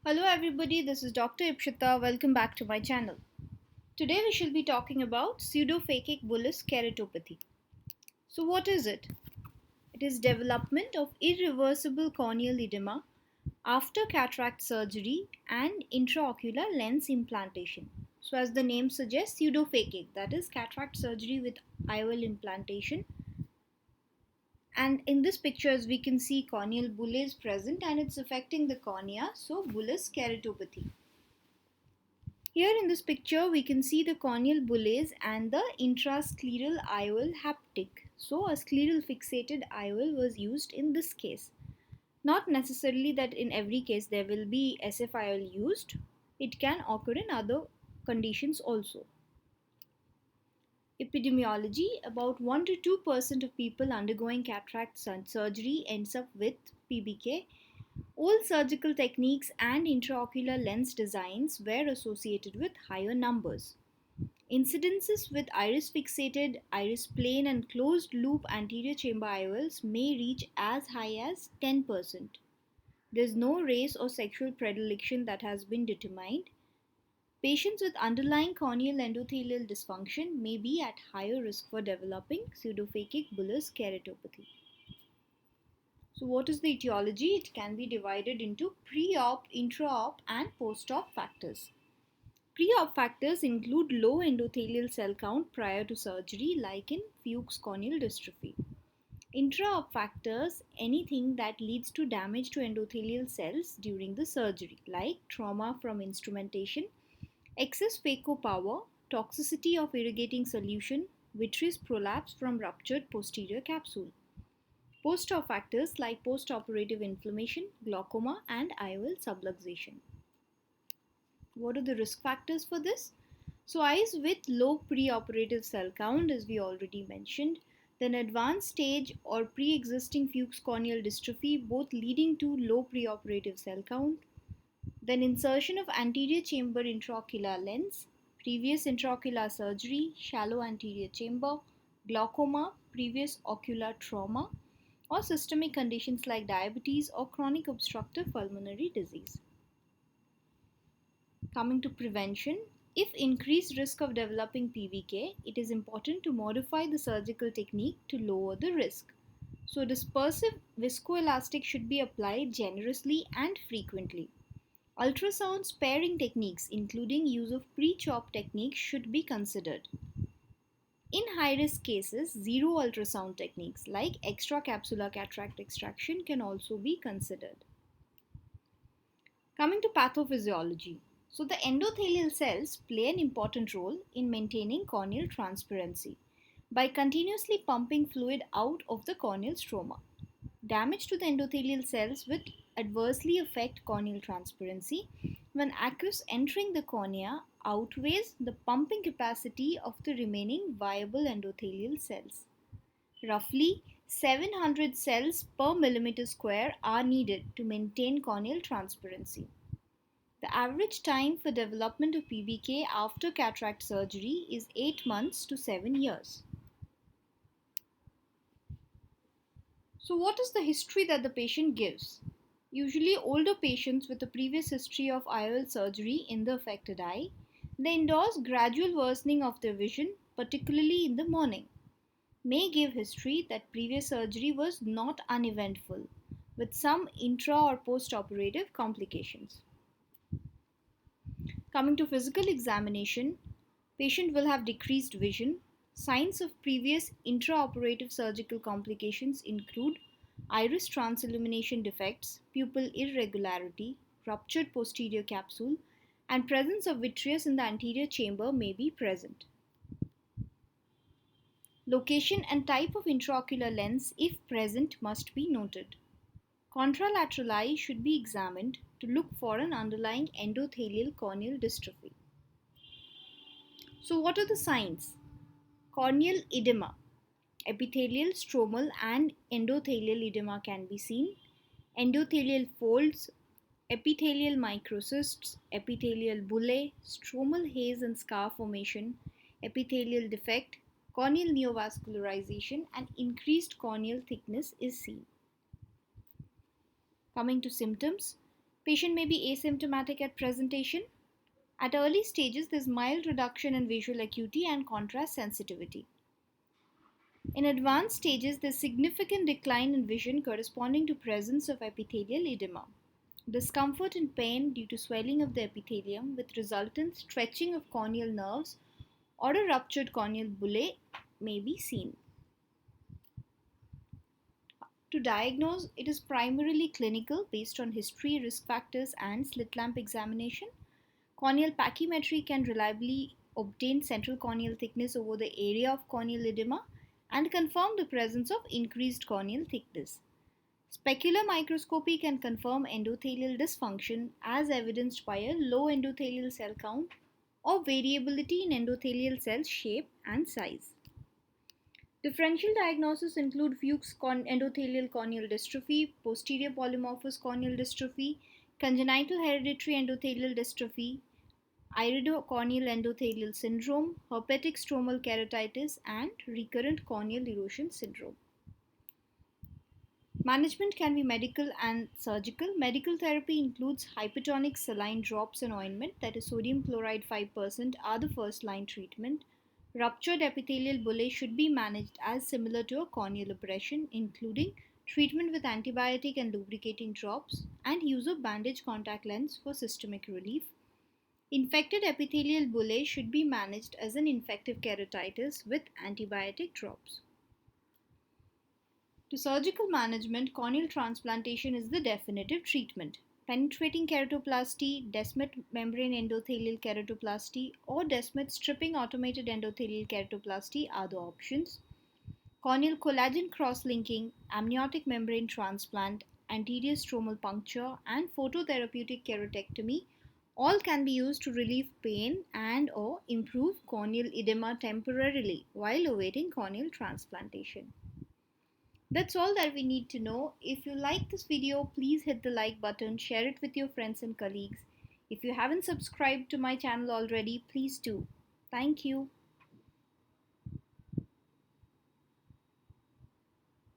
Hello everybody, this is Dr. Ipshita. Welcome back to my channel. Today we shall be talking about pseudophakic bullous keratopathy. So what is it? It is development of irreversible corneal edema after cataract surgery and intraocular lens implantation. So as the name suggests, pseudophakic, that is cataract surgery with IOL implantation. And in this picture, as we can see, corneal bullae is present and it's affecting the cornea, so bullous keratopathy. Here in this picture, we can see the corneal bullae and the intrascleral IOL haptic. So a scleral fixated IOL was used in this case. Not necessarily that in every case there will be SF IOL used. It can occur in other conditions also. Epidemiology: about 1 to 2% of people undergoing cataract surgery ends up with PBK. All surgical techniques and intraocular lens designs were associated with higher numbers. Incidences with iris fixated, iris plane, and closed loop anterior chamber IOLs may reach as high as 10%. There is no race or sexual predilection that has been determined. Patients with underlying corneal endothelial dysfunction may be at higher risk for developing pseudophakic bullous keratopathy. So what is the etiology? It can be divided into pre-op, intra-op and post-op factors. Pre-op factors include low endothelial cell count prior to surgery, like in Fuchs corneal dystrophy. Intra-op factors: anything that leads to damage to endothelial cells during the surgery, like trauma from instrumentation, excess phaco power, toxicity of irrigating solution, vitreous prolapse from ruptured posterior capsule. Post-op factors like post-operative inflammation, glaucoma, and IOL subluxation. What are the risk factors for this? So eyes with low preoperative cell count, as we already mentioned, then advanced stage or pre-existing Fuchs corneal dystrophy, both leading to low preoperative cell count, then insertion of anterior chamber intraocular lens, previous intraocular surgery, shallow anterior chamber, glaucoma, previous ocular trauma, or systemic conditions like diabetes or chronic obstructive pulmonary disease. Coming to prevention, if increased risk of developing PVK, it is important to modify the surgical technique to lower the risk. So dispersive viscoelastic should be applied generously and frequently. Ultrasound sparing techniques, including use of pre-chop techniques, should be considered. In high-risk cases, zero ultrasound techniques like extracapsular cataract extraction can also be considered. Coming to pathophysiology. So the endothelial cells play an important role in maintaining corneal transparency by continuously pumping fluid out of the corneal stroma. Damage to the endothelial cells will adversely affect corneal transparency when aqueous entering the cornea outweighs the pumping capacity of the remaining viable endothelial cells. Roughly 700 cells per millimeter square are needed to maintain corneal transparency. The average time for development of PBK after cataract surgery is 8 months to 7 years. So what is the history that the patient gives? Usually older patients with a previous history of IOL surgery in the affected eye, they endorse gradual worsening of their vision, particularly in the morning. May give history that previous surgery was not uneventful, with some intra or post-operative complications. Coming to physical examination, patient will have decreased vision. Signs of previous intraoperative surgical complications include iris transillumination defects, pupil irregularity, ruptured posterior capsule, and presence of vitreous in the anterior chamber may be present. Location and type of intraocular lens, if present, must be noted. Contralateral eye should be examined to look for an underlying endothelial corneal dystrophy. So what are the signs? Corneal edema. Epithelial, stromal and endothelial edema can be seen. Endothelial folds, epithelial microcysts, epithelial bullae, stromal haze and scar formation, epithelial defect, corneal neovascularization and increased corneal thickness is seen. Coming to symptoms, Patient may be asymptomatic at presentation. At early stages, there is mild reduction in visual acuity and contrast sensitivity. In advanced stages, there is significant decline in vision corresponding to presence of epithelial edema. Discomfort and pain due to swelling of the epithelium with resultant stretching of corneal nerves or a ruptured corneal bullae may be seen. To diagnose, it is primarily clinical based on history, risk factors, and slit lamp examination. Corneal pachymetry can reliably obtain central corneal thickness over the area of corneal edema and confirm the presence of increased corneal thickness. Specular microscopy can confirm endothelial dysfunction as evidenced by a low endothelial cell count or variability in endothelial cell shape and size. Differential diagnoses include Fuchs endothelial corneal dystrophy, posterior polymorphous corneal dystrophy, congenital hereditary endothelial dystrophy, iridocorneal endothelial syndrome, herpetic stromal keratitis, and recurrent corneal erosion syndrome. Management can be medical and surgical. Medical therapy includes hypertonic saline drops and ointment, that is sodium chloride 5%, are the first line treatment. Ruptured epithelial bullae should be managed as similar to a corneal abrasion, including treatment with antibiotic and lubricating drops and use of bandage contact lens for systemic relief. Infected epithelial bullae should be managed as an infective keratitis with antibiotic drops. To surgical management, corneal transplantation is the definitive treatment. Penetrating keratoplasty, Descemet membrane endothelial keratoplasty, or Descemet stripping automated endothelial keratoplasty are the options. Corneal collagen cross-linking, amniotic membrane transplant, anterior stromal puncture, and phototherapeutic keratectomy all can be used to relieve pain and/or improve corneal edema temporarily while awaiting corneal transplantation. That's all that we need to know. If you like this video, please hit the like button, share it with your friends and colleagues. If you haven't subscribed to my channel already, please do. Thank you.